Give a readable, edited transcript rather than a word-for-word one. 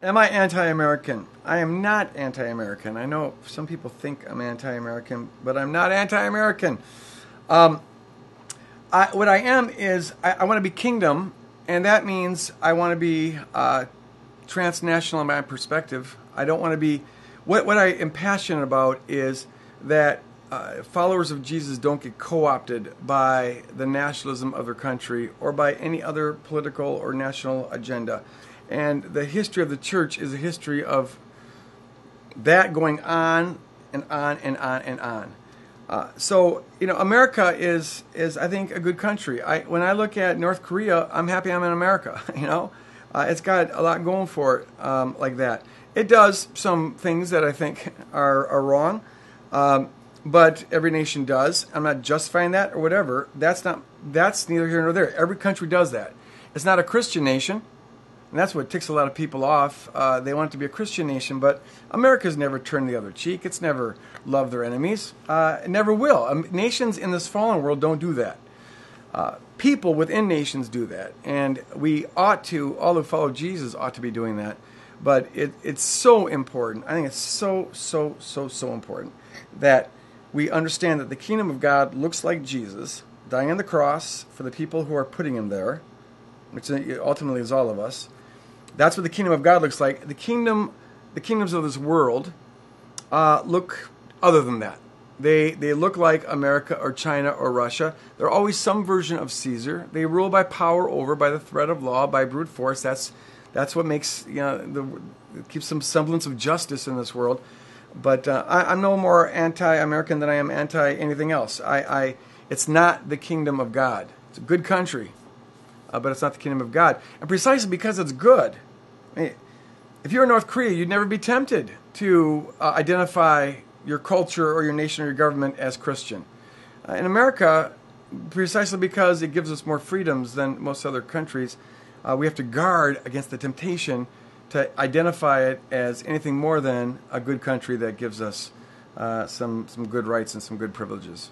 Am I anti-American? I am not anti-American. I know some people think I'm anti-American, but I'm not anti-American. Um, what I am is I want to be kingdom, and that means I want to be transnational in my perspective. I don't want to be. What I am passionate about is that followers of Jesus don't get co-opted by the nationalism of their country or by any other political or national agenda. And the history of the church is a history of that going on and on and on and on. America is I think a good country. When I look at North Korea, I'm happy I'm in America. It's got a lot going for it like that. It does some things that I think are wrong, but every nation does. I'm not justifying that or whatever. That's neither here nor there. Every country does that. It's not a Christian nation. And that's what ticks a lot of people off. They want it to be a Christian nation, but America's never turned the other cheek. It's never loved their enemies. It never will. Nations in this fallen world don't do that. People within nations do that. And we ought to, all who follow Jesus ought to be doing that. But it's so important. I think it's so important that we understand that the kingdom of God looks like Jesus dying on the cross for the people who are putting him there, which ultimately is all of us. That's what the kingdom of God looks like. The kingdoms of this world look other than that. They look like America or China or Russia. They're always some version of Caesar. They rule by power over, by the threat of law, by brute force. That's what makes keeps some semblance of justice in this world. But I'm no more anti-American than I am anti anything else. It's not the kingdom of God. It's a good country. But it's not the kingdom of God. And precisely because it's good. If you're in North Korea, you'd never be tempted to identify your culture or your nation or your government as Christian. In America, precisely because it gives us more freedoms than most other countries, we have to guard against the temptation to identify it as anything more than a good country that gives us some good rights and some good privileges.